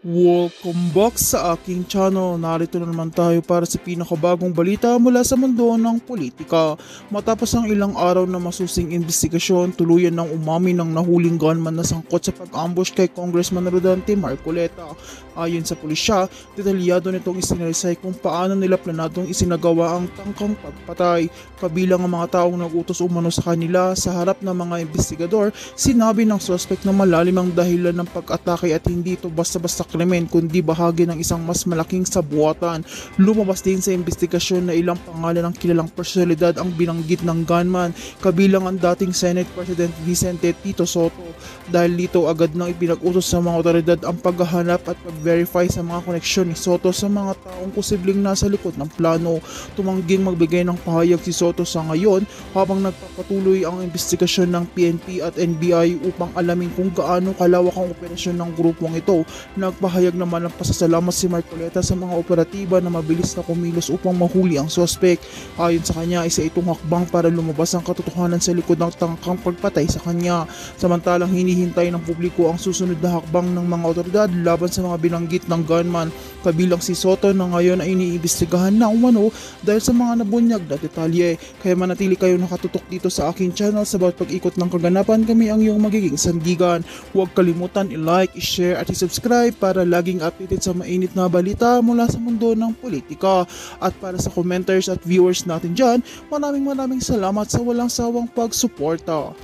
Welcome back sa aking channel. Narito na naman tayo para sa pinakabagong balita mula sa mundo ng politika. Matapos ang ilang araw na masusing investigasyon, tuluyan ng umamin ng nahuling gunman na sangkot sa pag-ambush kay Congressman Rodante Marcoleta. Ayon sa pulisya, detalyado nitong isinalisay kung paano nila planadong isinagawa ang tangkang pagpatay. Kabilang ang mga taong nag-utos umano sa kanila sa harap ng mga investigador, sinabi ng suspect na malalim ang dahilan ng pag-atake at hindi ito basta-basta krimen kundi bahagi ng isang mas malaking sabuatan. Lumabas din sa investigasyon na ilang pangalan ng kilalang personalidad ang binanggit ng gunman, kabilang ang dating Senate President Vicente Tito Soto. Dahil dito agad nang ipinag-utos sa mga otoridad ang paghahanap at pag-verify sa mga koneksyon ni Soto sa mga taong posibleng nasa likod ng plano. Tumangging magbigay ng pahayag si Soto sa ngayon habang nagpapatuloy ang investigasyon ng PNP at NBI upang alamin kung gaano kalawak ang operasyon ng grupong ito. Nagpahayag naman ng pasasalamat si Marcoleta sa mga operatiba na mabilis na kumilos upang mahuli ang suspect. Ayon sa kanya, isa itong hakbang para lumabas ang katotohanan sa likod ng tangkang pagpatay sa kanya. Samantalang hinihintay ng publiko ang susunod na hakbang ng mga otoridad laban sa mga binanggit ng gunman, kabilang si Soto na ngayon ay iniimbestigahan na umano dahil sa mga nabunyag na detalye. Kaya manatili kayo nakatutok dito sa aking channel sa bawat pag-ikot ng kaganapan, kami ang iyong magiging sandigan. Huwag kalimutan i-like, i-share at i-subscribe para laging updated sa mainit na balita mula sa mundo ng politika. At para sa commenters at viewers natin dyan, maraming salamat sa walang sawang pagsuporta.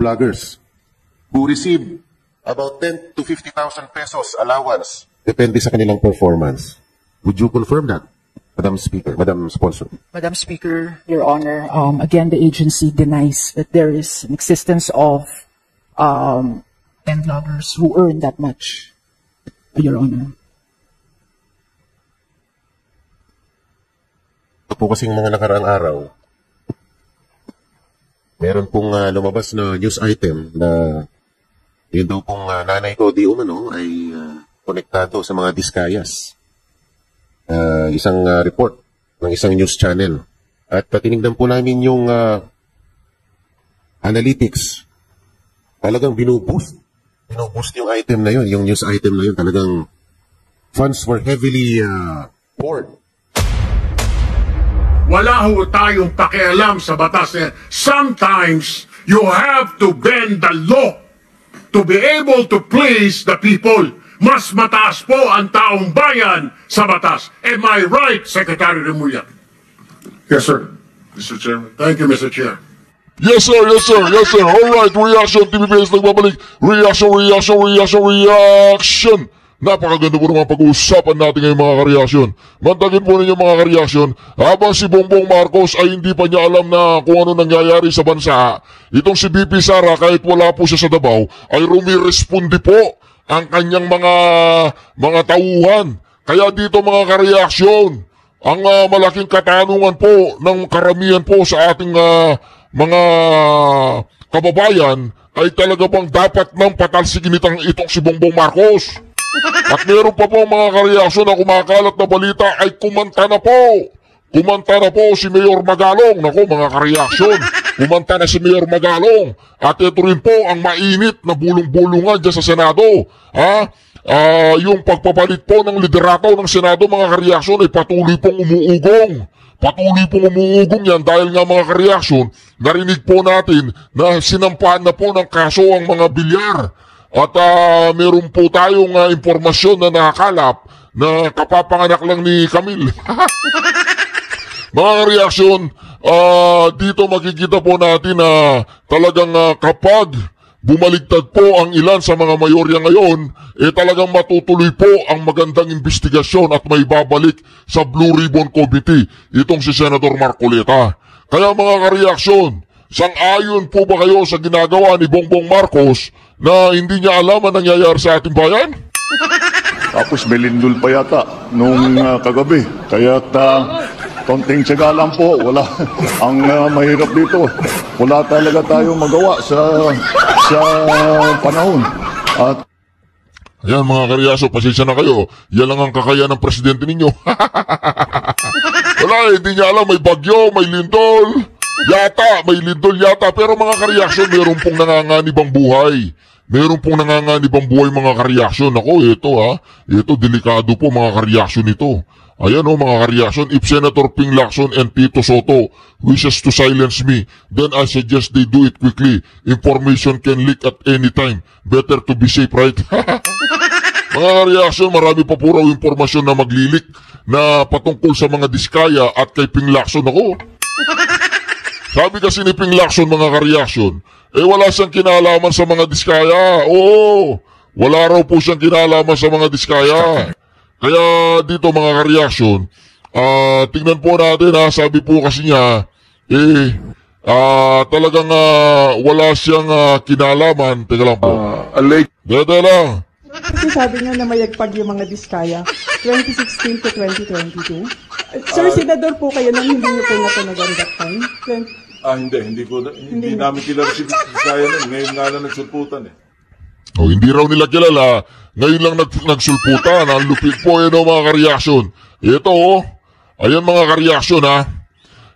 Vloggers who receive about 10 to 50,000 pesos allowance depende sa kanilang performance. Would you confirm that, Madam Speaker, Madam Sponsor? Madam Speaker, Your Honor, again, the agency denies that there is an existence of 10 vloggers who earn that much, Your Honor. Ito po kasing mga nakaraang araw, meron pong lumabas na news item na yun daw pong nanay ko di umano ay konektado sa mga diskayas. Isang report ng isang news channel. At tinignan po namin yung analytics. Talagang binuboost. Binuboost yung item na yun, yung news item na yun. Talagang funds were heavily poured. Wala ho tayong pakialam sa batas. Sometimes, you have to bend the law to be able to please the people. Mas mataas po ang taong bayan sa batas. Am I right, Secretary Remulla? Yes, sir. Mr. Chairman. Thank you, Mr. Chair. Yes, sir. Yes, sir. Yes, sir. All right. Reaction. TVPS nagbabalik. Reaction. Napakaganda po naman pag-uusapan natin ngayong mga kareaksyon. Mantagin po ninyo mga kareaksyon, habang si Bongbong Marcos ay hindi pa niya alam na kung ano nangyayari sa bansa, itong si BP Sara, kahit wala po siya sa Davao, ay rumiresponde po ang kanyang mga tauhan. Kaya dito mga kareaksyon, ang malaking katanungan po ng karamihan po sa ating mga kababayan ay talaga bang dapat nang patalsigin itong si Bongbong Marcos? At meron pa po mga kareaksyon na kumakalat na balita ay kumanta na po. Kumanta na po si Mayor Magalong. Naku mga kareaksyon, kumanta na si Mayor Magalong. At ito rin po ang mainit na bulong-bulungan dyan sa Senado. Yung pagpapalit po ng liderato ng Senado mga kareaksyon ay patuloy pong umuugong. Patuloy pong umuugong yan dahil nga mga kareaksyon, narinig po natin na sinampahan na po ng kaso ang mga bilyar. At meron po tayong impormasyon na nakakalap na kapapanganak lang ni Camille. Mga reaksyon, dito makikita po natin na talagang kapag bumaligtad po ang ilan sa mga mayorya ngayon, talagang matutuloy po ang magandang investigasyon at may babalik sa Blue Ribbon Committee itong si Senator Marcoleta. Kaya mga kareaksyon, sang-ayon po ba kayo sa ginagawa ni Bongbong Marcos na hindi niya alam ang nangyayari sa ating bayan? Tapos may lindol pa yata nung kagabi. Kaya konting tiyaga lang po. Wala. Ang mahirap dito, wala talaga tayong magawa sa panahon. At ayan mga karyaso, pasensya na kayo. Yan lang ang kakayahan ng presidente ninyo. Wala, hindi niya alam, may bagyo, may lindol. Yata, may lindol yata. Pero mga ka-reaction, meron pong nanganganib ang buhay. Meron pong nanganganib ang buhay mga ka-reaction. Ako, ito ito, delikado po mga ka-reaction ito. Ayan mga ka-reaction, if Senator Ping Lacson and Tito Soto wishes to silence me, then I suggest they do it quickly. Information can leak at any time. Better to be safe, right? Mga ka-reaction, marami pa po raw impormasyon na maglilik na patungkol sa mga diskaya at kay Ping Lacson ako. Sabi kasi ni Ping Lacson mga ka-reaction, wala siyang kinalaman sa mga diskaya. Oo, wala raw po siyang kinalaman sa mga diskaya. Kaya dito mga ka-reaction, tingnan po natin sabi po kasi niya, talagang wala siyang kinalaman. Teka lang po. Dede lang. Kasi sabi niya na mayagpag yung mga diskaya, 2016 to 2022. Sir, senador po kayo nang hindi niyo po natunagan that time? Hindi namin kilala si diskaya nun. Ngayon nga lang nagsulputan Hindi raw nila kilala. Ngayon lang nagsulputan. Ang lupit po mga ka-reaction. Ito ayan mga ka-reaction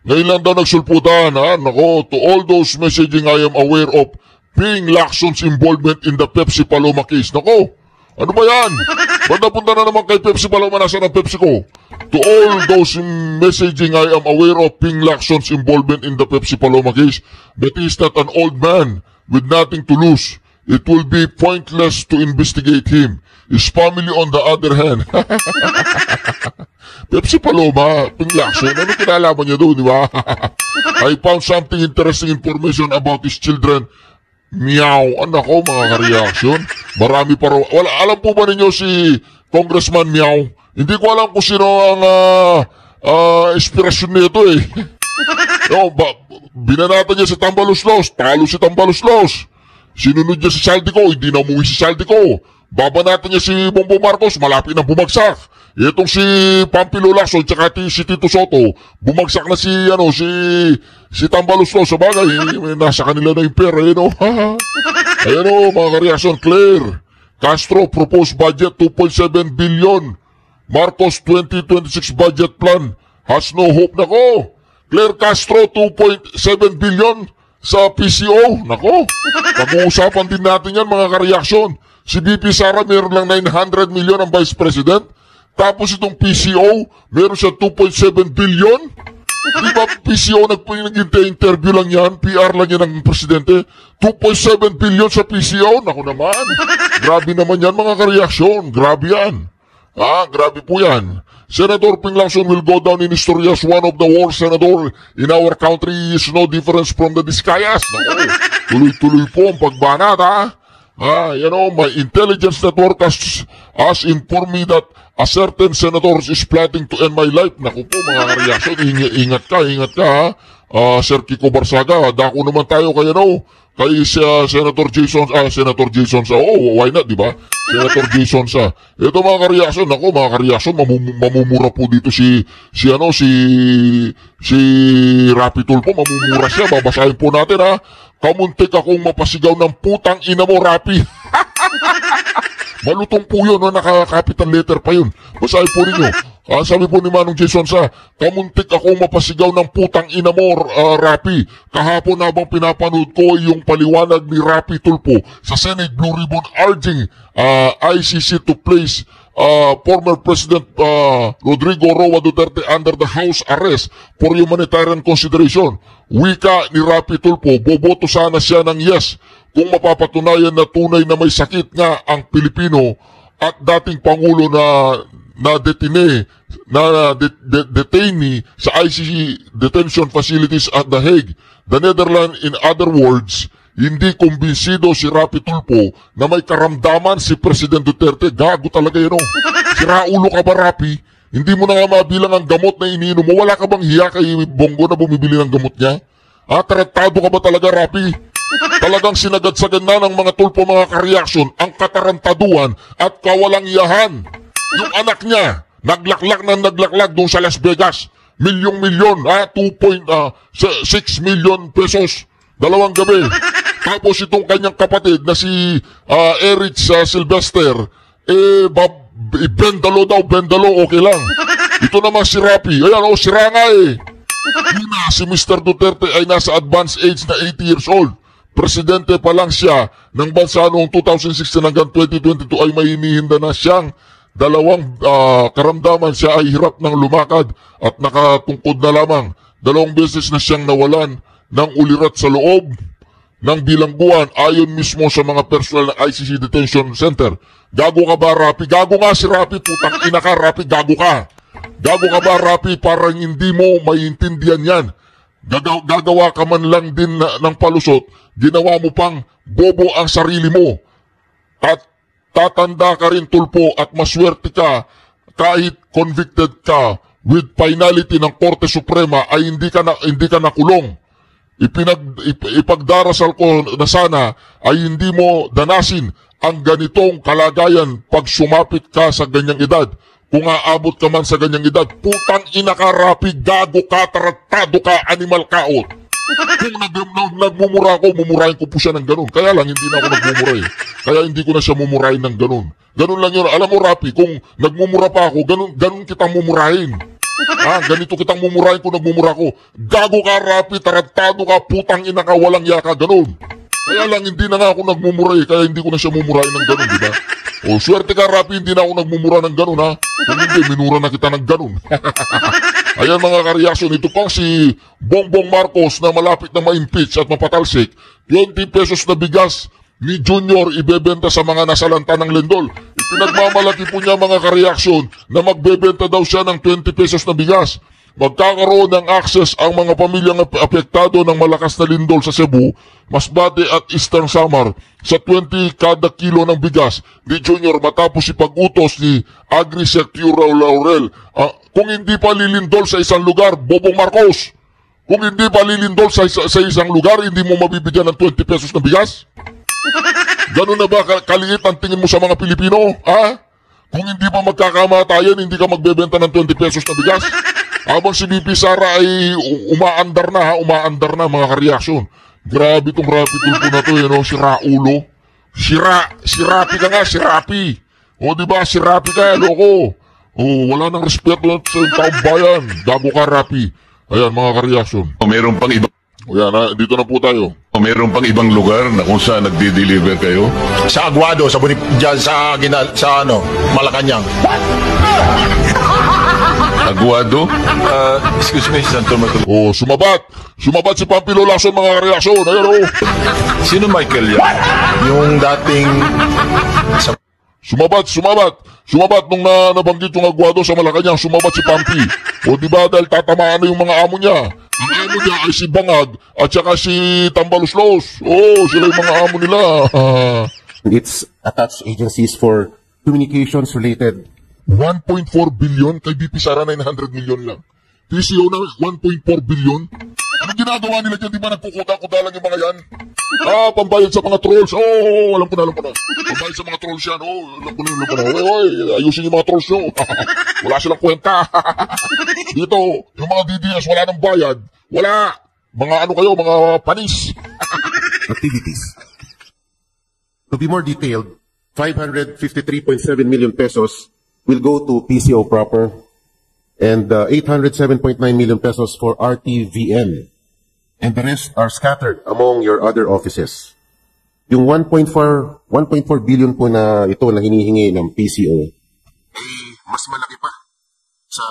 Ngayon lang daw nagsulputan Nako, to all those messaging I am aware of Ping Lacson's involvement in the Pepsi Paloma case. Nako, ano ba yan? Ba't napunta na naman kay Pepsi Paloma? Nasaan ang Pepsi ko? To all those messaging I am aware of Ping Lacson's involvement in the Pepsi Paloma case, that is not an old man with nothing to lose. It will be pointless to investigate him. His family on the other hand. Pepsi Paloma, Ping Lacson, ano kinalaman niya doon, di ba? I found something interesting information about his children. Meow. Anak ko, mga ka-reaction. Marami pa raw. Alam po ba ninyo si Congressman Meow? Hindi ko alam kung sino ang inspirasyon nito binanatan niya si Tambaluslos. Talo si Tambaluslos. Sinunod niya si Saldico, hindi na umuwi si Saldico. Babanatan niya si Bongbong Marcos, malapit na bumagsak. Itong si Pampilo Lacson, tsaka si Tito Soto, bumagsak na si Tambaluslos. Sa bagay, nasa kanila na yung pera, Ayan mga ka-reaction, Claire Castro, proposed budget 2.7 billion. Marcos 2026 budget plan has no hope. Nako, Claire Castro, 2.7 billion sa PCO. Nako, pag-uusapan din natin yan mga ka-reaction. Si BP Sara meron lang 900 million ang Vice President. Tapos itong PCO, meron siya 2.7 billion. Di ba PCO nag-interview lang yan, PR lang yan ng Presidente. 2.7 billion sa PCO. Naku naman, grabe naman yan mga ka-reaction. Grabe yan. Grabe po yan. Senator Ping Lacson will go down in history as one of the worst senator in our country. Is no difference from the Discayas. Tuloy-tuloy po ang pagbanat, my intelligence network has informed me that a certain senator is plotting to end my life. Naku po mga ka-reaction, ingat ka, Sir Kiko Barsaga, dako naman tayo kay Senator Jason why not, di ba? Senator Jason ito mga ka-reaction, ako mga ka-reaction, mamumura po dito si Rapi Tulfo, mamumura siya, babasahin po natin kamuntik akong mapasigaw ng putang ina mo, Rapi. Malutong po yun, naka-capital letter pa yun. Basahin po ninyo. Sabi po ni Manong Jason kamuntik akong mapasigaw ng putang ina mo, Rapi. Kahapon habang pinapanood ko yung paliwanag ni Rapi Tulfo sa Senate Blue Ribbon urging ICC to place former President Rodrigo Roa Duterte under the house arrest for humanitarian consideration. Wika ni Rapi Tulfo, boboto sana siya ng yes kung mapapatunayan na tunay na may sakit nga ang Pilipino at dating Pangulo na detainee sa ICC detention facilities at The Hague, the Netherlands. In other words, hindi kumbinsido si Rapi Tulfo na may karamdaman si President Duterte. Gago talaga yun. Siraulo ka ba, Rapi? Hindi mo na nga mabilang ang gamot na iniinom mo. Wala ka bang hiya kay Bongo na bumibili ng gamot niya? Tarantado ka ba talaga, Rapi? Talagang sinagad-sagad na ng mga Tulfo mga ka-reaction ang katarantaduan at kawalang iyahan. Yung anak niya, naglaklak doon sa Las Vegas. Milyong-milyon, 2.6 million pesos. 2 gabi. Tapos itong kanyang kapatid na si Eric Sylvester, bendalo, okay lang. Ito naman si Rapi. Ayan, sira nga Una, si Mr. Duterte ay nasa advanced age na 80 years old. Presidente pa lang siya ng bansa noong 2016 hanggang 2022 ay may hinihinda na siyang dalawang karamdaman. Siya ay hirap ng lumakad at nakatungkod na lamang. 2 beses na siyang nawalan ng ulirat sa loob ng bilangguan ayon mismo sa mga personal ng ICC Detention Center. Gago ka ba, Rapi? Gago nga si Rapi, putang ina ka, Rapi, gago ka. Gago ka ba, Rapi? Parang hindi mo maiintindihan yan. Gagawa ka man lang din ng palusot, ginawa mo pang bobo ang sarili mo. Tatanda ka rin, tulpo, at maswerte ka kahit convicted ka with finality ng Korte Suprema ay hindi ka nakulong. Ipagdarasal ko na sana ay hindi mo danasin ang ganitong kalagayan pag sumapit ka sa ganyang edad. Kung aabot ka man sa ganyang edad, putang ina ka, Rapi, gago ka, taratado ka, animal kaot. Kung nagmumura ako, mumurahin ko po siya ng ganun. Kaya lang, hindi na ako nagmumuray. Kaya hindi ko na siya mumurahin ng ganun. Ganun lang yun. Alam mo, Rapi, kung nagmumura pa ako, ganun kitang mumurahin. Ganito kitang mumurahin kung nagmumura ko. Gago ka, Rapi, tarantado ka, putang ina ka, walang yaka, ganun. Kaya lang, hindi na nga ako nagmumuray, kaya hindi ko na siya mumurahin ng ganun, di ba? O, swerte ka, Rapi, hindi na ako nagmumura ng ganun, ha? Kung hindi, minura na kita ng ganun. Ayan mga kareaksyon, ito pang si Bongbong Marcos na malapit na ma-impeach at mapatalsik, 20 pesos na bigas ni Junior ibebenta sa mga nasalanta ng lindol. Ipinagmamalaki po niya mga kareaksyon na magbebenta daw siya ng 20 pesos na bigas. Magkakaroon ng access ang mga pamilyang apektado ng malakas na lindol sa Cebu, Masbate at Eastern Samar sa 20 kada kilo ng bigas ni Junior matapos ipag-utos ni Agri-Secure Laurel. Kung hindi pa lilindol sa isang lugar, Bobong Marcos, kung hindi pa lilindol sa isang lugar, hindi mo mabibigyan ng 20 pesos na bigas? Ganun na ba kaliit ang tingin mo sa mga Pilipino? Kung hindi pa magkakamatayan, hindi ka magbebenta ng 20 pesos na bigas? Habang si BP Sara ay umaandar na mga kareaksyon. Grabe itong Rapi tulpo na to, si Raulo. Si Rapi ka nga, si Rapi. O diba, si Rapi ka, loko. Wala nang respeto sa taong bayan. Gago ka, Rapi. Ayan, mga kareaksyon. Meron pang iba. Ayan, dito na po tayo. Meron pang ibang lugar na kung saan nagdi-deliver kayo? Sa Aguado, dyan sa Malacanang. Aguado? Excuse me, Santo Matulog. Sumabat si Pampilo Lacson, mga reaksyon. Ayan, Sino Michael yan? Yung dating... Sumabat nung nabanggit yung Aguado sa Malacanang, sumabat si Pampi. Diba, dahil tatamaan na yung mga amo niya. Ang amo niya ay si Bangag at saka si Tambaluslos. Sila yung mga amo nila. It's attached agencies for communications related. 1.4 billion kay BP Sara 900 million lang. PCO na 1.4 billion. Anong ginagawa nila dyan? Di ba nagkukuta-kuta lang yung mga yan? Pambayad sa mga trolls. Alam ko na. Pambayad sa mga trolls yan. Alam ko na. Ayusin yung mga trolls nyo. Wala silang kwenta. Dito, yung mga DDS, wala nang bayad. Wala. Mga mga panis. Activities. To be more detailed, 553.7 million pesos will go to PCO proper and 807.9 million pesos for RTVM. And the rest are scattered among your other offices. Yung 1.4 billion po na ito na hinihingi ng PCO ay mas malaki pa sa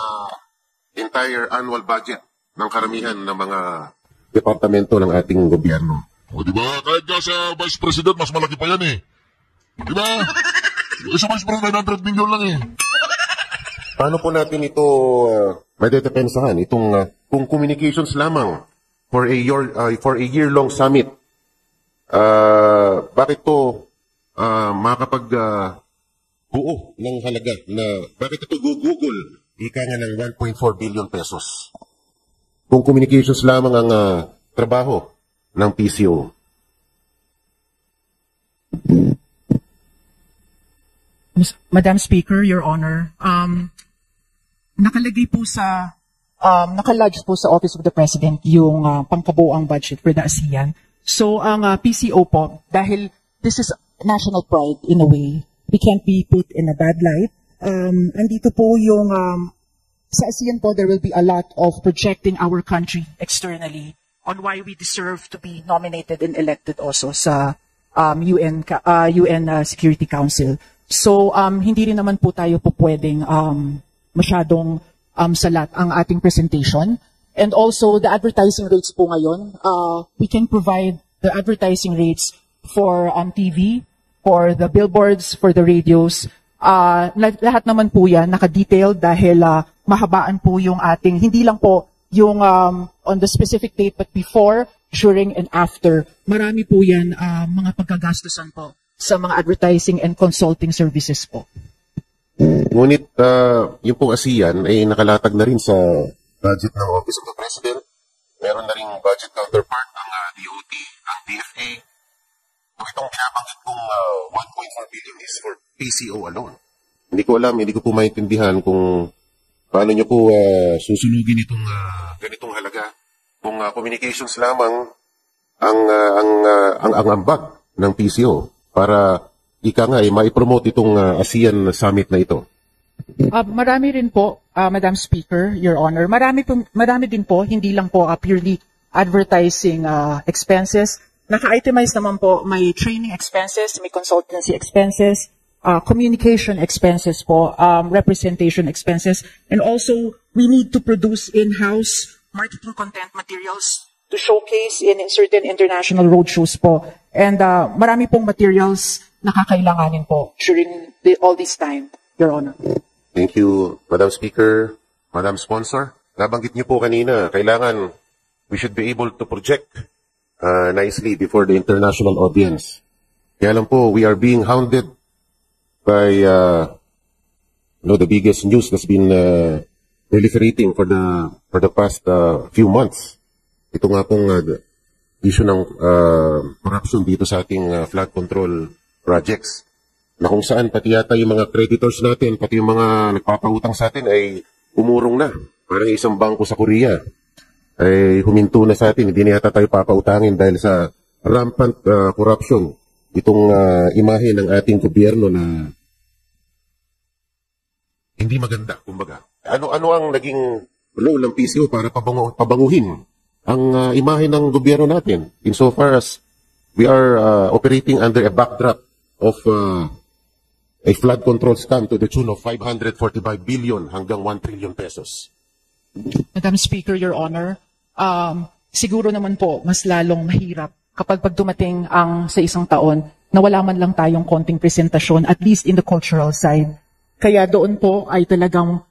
entire annual budget ng karamihan ng mga departamento ng ating gobyerno. Diba? Kahit nga sa Vice President, mas malaki pa yan eh. Diba? Sa Vice President, 900 million lang eh. Paano po natin ito madedepensahan? Itong kung communications lamang for a year-long summit, bakit to buo ng halaga na bakit ito Google ika nga ng 1.4 billion pesos? Kung communications lamang ang trabaho ng PCO. Madam Speaker, Your Honor, nakalagay po sa nakalodge po sa Office of the President yung pangkabuoang budget for the ASEAN. So ang PCO po, dahil this is national pride in a way, we can't be put in a bad light. Andito po yung sa ASEAN po, there will be a lot of projecting our country externally on why we deserve to be nominated and elected also sa UN Security Council. So, hindi rin naman po tayo po pwedeng masyadong salat ang ating presentation. And also, the advertising rates po ngayon, we can provide the advertising rates for TV, for the billboards, for the radios. Lahat naman po yan naka-detail dahil mahabaan po yung ating, hindi lang po yung on the specific date, but before, during, and after. Marami po yan mga pagkagastusan po sa mga advertising and consulting services po. Ngunit yung pong ASEAN ay nakalatag na rin sa budget ng Office of the President. Meron na rin budget counterpart ang DOT, ang DFA. Itong binabanggit kong 1.4 billion is for PCO alone. Hindi ko alam, hindi ko po maintindihan kung paano nyo po susunugin itong ganitong halaga. Kung communications lamang ang ambag ng PCO para ika nga maipromote itong ASEAN Summit na ito. Marami rin po, Madam Speaker, Your Honor. Marami din po, hindi lang po purely advertising expenses. Naka-itemize naman po, may training expenses, may consultancy expenses, communication expenses po, representation expenses, and also we need to produce in-house marketing content materials to showcase in certain international roadshows po. And marami pong materials na kakailanganin po during all this time, Your Honor. Thank you, Madam Speaker, Madam Sponsor. Nabanggit niyo po kanina, kailangan we should be able to project nicely before the international audience. Kaya lang po, we are being hounded by the biggest news that's been proliferating for the past few months. Ito nga pong issue ng corruption dito sa ating flood control projects. Na kung saan pati yata yung mga creditors natin, pati yung mga nagpapautang sa atin ay umurong na. Parang isang bangko sa Korea ay huminto na sa atin. Hindi na yata tayo papautangin dahil sa rampant corruption. Itong imahe ng ating gobyerno na hindi maganda, kumbaga. Ano ang naging role ng PCO para pabanguhin ang imahe ng gobyerno natin insofar as we are operating under a backdrop of a flood control scam to the tune of 545 billion hanggang 1 trillion pesos. Madam Speaker, Your Honor, siguro naman po mas lalong mahirap kapag dumating ang sa isang taon na wala man lang tayong konting presentasyon, at least in the cultural side. Kaya doon po ay talagang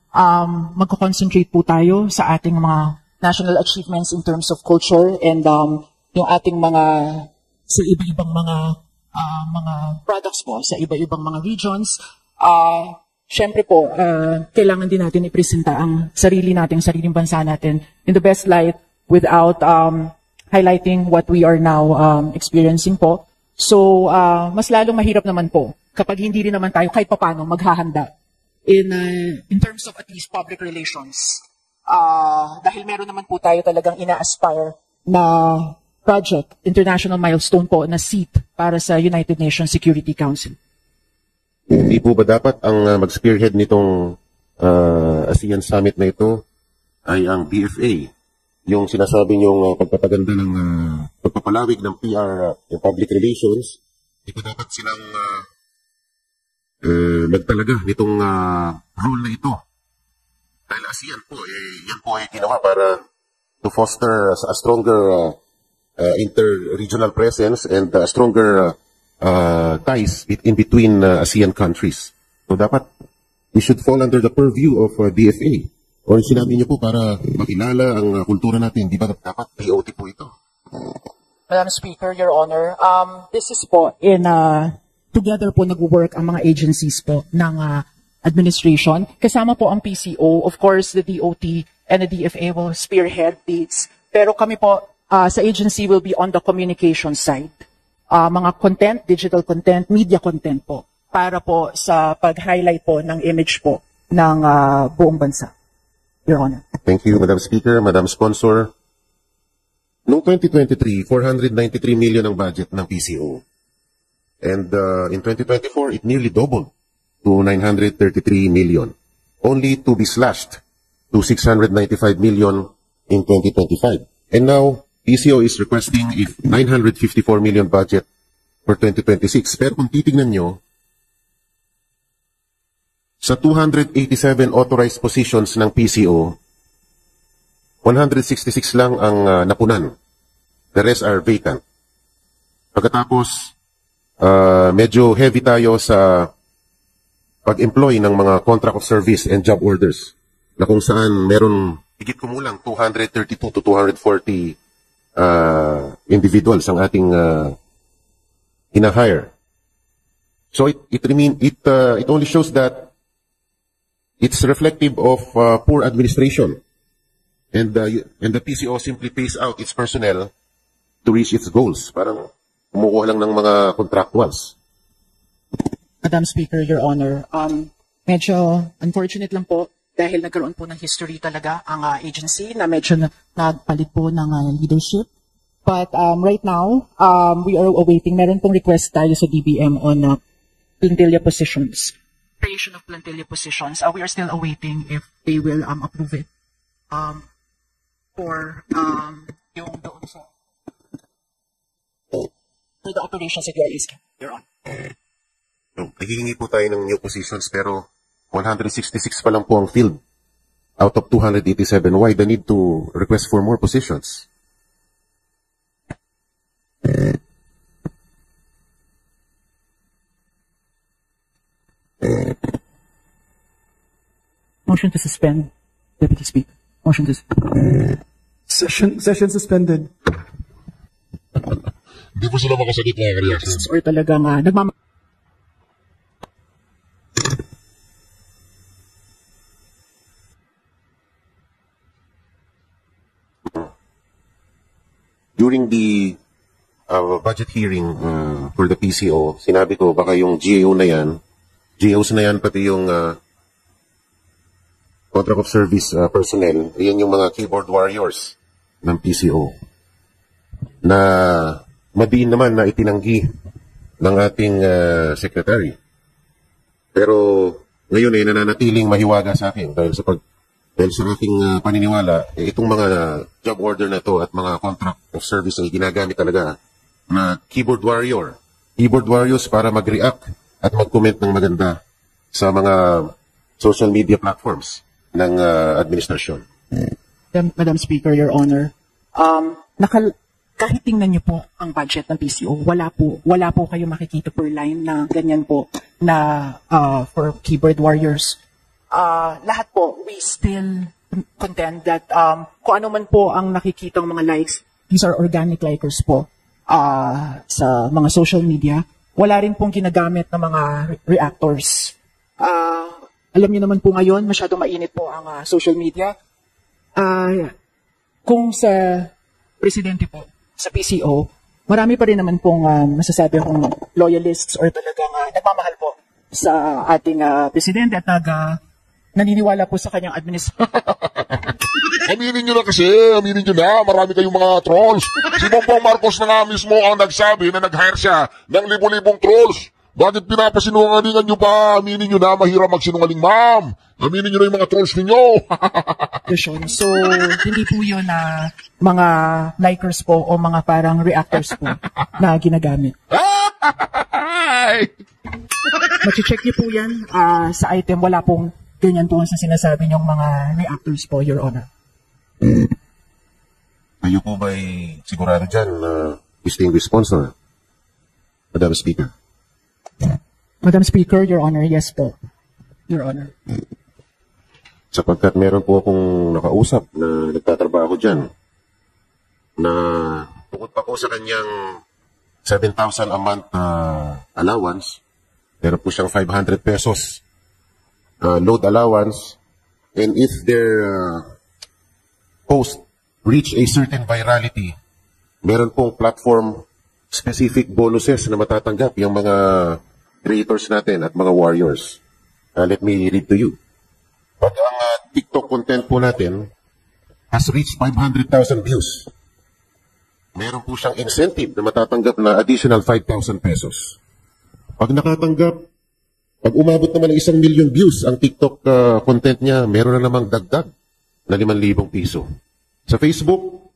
magko-concentrate po tayo sa ating mga national achievements in terms of culture and yung ating mga sa iba-ibang mga products po sa iba-ibang mga regions. Siyempre po, kailangan din natin ipresenta ang sariling bansa natin in the best light without highlighting what we are now experiencing po. So, mas lalong mahirap naman po kapag hindi rin naman tayo kahit papano maghahanda in terms of at least public relations. Dahil meron naman po tayo talagang ina-aspire na project, international milestone po na seat para sa United Nations Security Council. Hindi po ba dapat ang mag-spearhead nitong ASEAN Summit na ito ay ang BFA? Yung sinasabi niyong pagpapaganda ng pagpapalawig ng PR yung public relations, hindi po dapat silang magtalaga nitong role na ito. Dahil ASEAN po, yan po ay ginawa para to foster a stronger inter-regional presence and stronger ties in between ASEAN countries. So dapat we should fall under the purview of DFA. O sinabi niyo po para makilala ang kultura natin, di ba dapat DOT po ito? Madam Speaker, Your Honor, this is po together po nag-work ang mga agencies po ng administration. Kasama po ang PCO, of course the DOT and the DFA will spearhead these. Pero kami po sa agency will be on the communication side. Mga content, digital content, media content po para po sa pag-highlight po ng image po ng buong bansa. Your Honor. Thank you, Madam Speaker, Madam Sponsor. Noong 2023, 493 million ang budget ng PCO. And in 2024, it nearly doubled to 933 million. Only to be slashed to 695 million in 2025. And now, PCO is requesting a 954 million budget for 2026. Pero kung titignan nyo, sa 287 authorized positions ng PCO, 166 lang ang napunan. The rest are vacant. Pagkatapos, medyo heavy tayo sa pag-employ ng mga contract of service and job orders na kung saan meron higit kumulang 232 to 240 individuals ang ating hina-hire. So it only shows that it's reflective of poor administration, and the PCO simply pays out its personnel to reach its goals. Parang kumukuha lang ng mga contractuals. Madam Speaker, Your Honor, medyo unfortunate lang po dahil nagkaroon po ng history talaga ang agency na medyo nagpalit po ng leadership. But right now, we are awaiting, meron pong request tayo sa DBM on plantilla positions, creation of plantilla positions. We are still awaiting if they will approve it for yung doon sa for the operations at Your Honor. Naghihingi po tayo ng new positions pero 166 pa lang po ang field out of 287. Why the need to request for more positions? Motion to suspend, Deputy Speaker. Motion to suspend. Session suspended. Hindi po sila makasagot mga reaction. Or talagang During the budget hearing for the PCO, sinabi ko baka yung GAOs na yan, pati yung contract of service personnel, yan yung mga keyboard warriors ng PCO na madiin naman na itinanggi ng ating secretary. Pero ngayon ay nananatiling mahiwaga sa akin dahil sa aking paniniwala, itong mga job order na to at mga contract of service ay ginagamit talaga na keyboard warriors para mag-react at mag-comment ng maganda sa mga social media platforms ng administrasyon. Madam Speaker, Your Honor, kahit tingnan niyo po ang budget ng PCO, wala po kayo makikita per line na ganyan po na for keyboard warriors. Lahat po, we still contend that kung ano man po ang nakikitang mga likes, these are organic likers po sa mga social media. Wala rin pong ginagamit ng mga reactors. Alam niyo naman po ngayon, masyadong mainit po ang social media. Kung sa presidente po, sa PCO, marami pa rin naman pong masasabi akong loyalists or talagang nagmamahal po sa ating presidente at naniniwala po sa kanyang administration. Aminin nyo na, marami kayong mga trolls. Si Bongbong Marcos na nga mismo ang nagsabi na nag-hire siya ng libo-libong trolls. Bakit pinapasinungalingan nyo pa? Aminin nyo na, mahirap magsinungaling, ma'am. Aminin nyo na yung mga trolls ninyo. So, hindi po yun na mga likers po o mga parang reactors po na ginagamit. Machi-check nyo po yan sa item. Wala pong ganyan po sa sinasabi niyong mga reactors po, Your Honor. Kayo po ba'y sigurado dyan na distinguished sponsor, Madam Speaker? Madam Speaker, Your Honor, yes po. Your Honor. Sapagkat meron po akong nakausap na nagtatrabaho dyan na bukod pa po sa kanyang 7,000 a month allowance, meron po siyang 500 pesos load allowance, and if their post reach a certain virality, meron pong platform specific bonuses na matatanggap yung mga creators natin at mga warriors. Let me read to you. Pag ang TikTok content po natin has reached 500,000 views, meron po siyang incentive na matatanggap na additional 5,000 pesos. Pag umabot naman ng 1 million views ang TikTok content niya, meron na namang dagdag na 5,000 piso. Sa Facebook,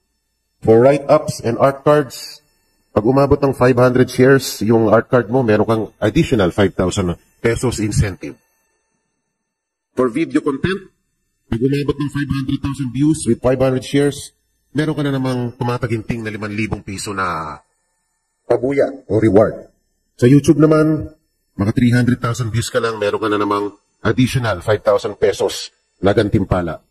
for write-ups and art cards, pag umabot ng 500 shares, yung art card mo, meron kang additional 5,000 pesos incentive. For video content, pag umabot ng 500,000 views with 500 shares, meron ka na namang tumataginting na 5,000 piso na pabuya o reward. Sa YouTube naman, mga 300,000 views ka lang, meron ka na namang additional 5,000 pesos na gantimpala.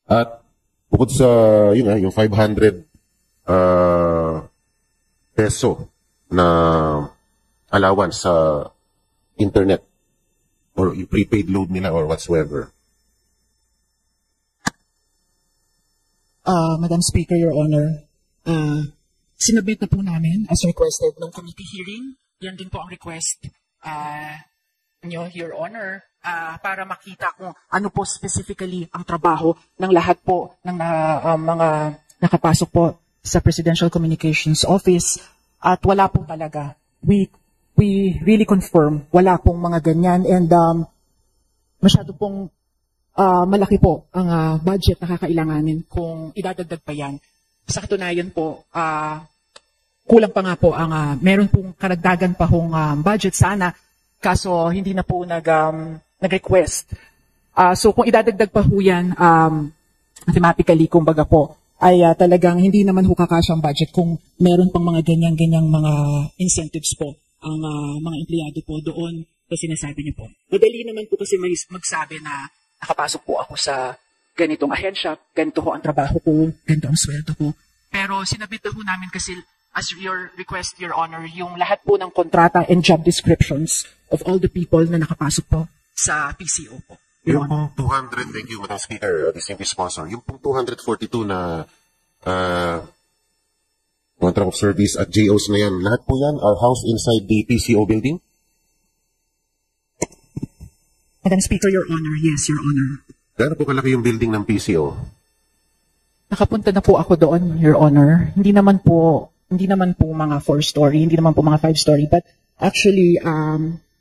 At bukod sa yung 500 peso na allowance sa internet or yung prepaid load nila or whatsoever. Madam Speaker, Your Honor, sinabit na po namin as requested ng committee hearing. Yan din po ang request nyo, Your Honor, para makita kung ano po specifically ang trabaho ng lahat po ng mga nakapasok po sa Presidential Communications Office. At wala po talaga. We really confirm, wala pong mga ganyan. And masyado pong malaki po ang budget na kakailanganin kung idadagdag pa yan. Sa katunayan po, kulang pa nga po ang meron pong karagdagan pa hong budget sana, kaso hindi na po nag-request. So kung idadagdag pa ho yan, mathematically, kumbaga po, ay talagang hindi naman ho kakasyang budget kung meron pang mga ganyang mga incentives po ang mga empleyado po doon sa sinasabi niyo po. Madali naman po kasi magsabi na nakapasok po ako sa ganitong ahensya, ganito ho ang trabaho ko, ganito ang sweldo ko. Pero sinabit na ho namin kasi as your request, Your Honor, yung lahat po ng kontrata and job descriptions of all the people na nakapasok po sa PCO po. Yung pong 200, thank you, Madam Speaker, distinguished sponsor, yung pong 242 na contract of service at JOs na yan, lahat po yan are housed inside the PCO building? Madam Speaker, Your Honor, yes, Your Honor. Gaano po kalaki yung building ng PCO? Nakapunta na po ako doon, Your Honor. Hindi naman po mga 4-story, hindi naman po mga 5-story, but actually,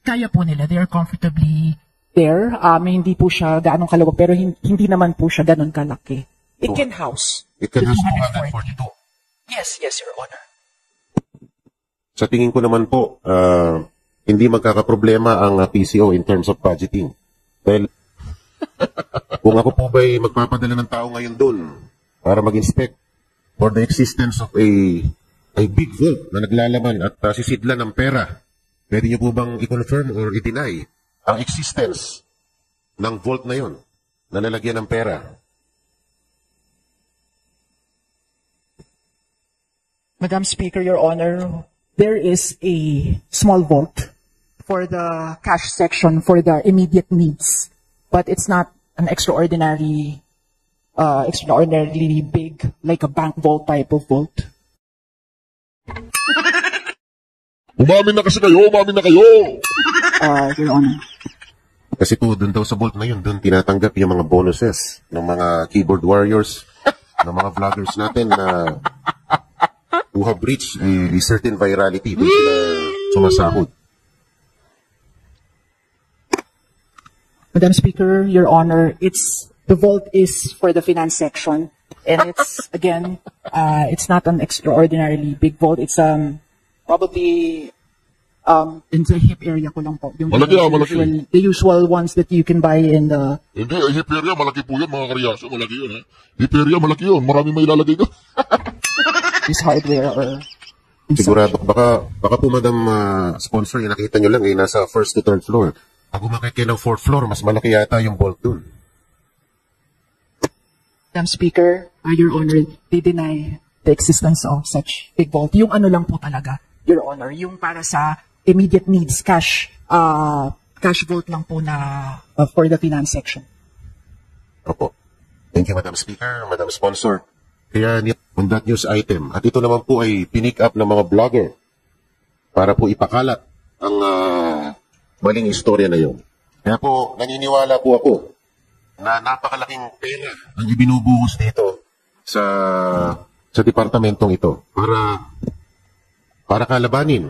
kaya po nila. They are comfortably there. Hindi po siya gaanong kalawag, pero hindi naman po siya ganon kalaki. It can house. It can house 242. Yes, Your Honor. Sa tingin ko naman po, hindi magkakaproblema ang PCO in terms of budgeting. Dahil, kung ako po ba'y magpapadala ng tao ngayon doon para mag-inspect for the existence of a big vault na naglalaman at sisidlan ng pera, pwede niyo po bang i-confirm or i-deny ang existence ng vault na yon na lalagyan ng pera? Madam Speaker, Your Honor, there is a small vault for the cash section for the immediate needs, but it's not an extraordinarily big, like a bank vault type of vault. Umamin na kayo! Your Honor. Kasi po, dun daw sa vault na yun, dun tinatanggap yung mga bonuses ng mga keyboard warriors, ng mga vloggers natin na who have reached a certain virality. Dun sila sumasahod. Madam Speaker, Your Honor, the vault is for the finance section, and it's again, it's not an extraordinarily big vault. It's probably in the hip area ko lang po. Yung malaki. The usual ones that you can buy in the... Hindi, hip area, malaki po yan, mga karyasyo. Malaki yun, ha? Hip area, malaki yun. Marami may ilalagay doon. This hardware or... Sigurado, baka po, Madam Sponsor, yung nakita nyo lang, nasa first to third floor. Pag umakit kayo ng fourth floor, mas malaki yata yung vault dun. Madam Speaker, Your Honor, they deny the existence of such big vault. Yung ano lang po talaga, Your Honor, yung para sa immediate needs cash vault lang po na for the finance section. Opo. Thank you, Madam Speaker, Madam Sponsor. Kaya on that news item, at ito naman po ay pinick up ng mga vlogger para po ipakalat ang maling istorya na yun. Kaya po, naniniwala po ako na napakalaking pera ang ibinubuhos dito sa departamentong ito para kalabanin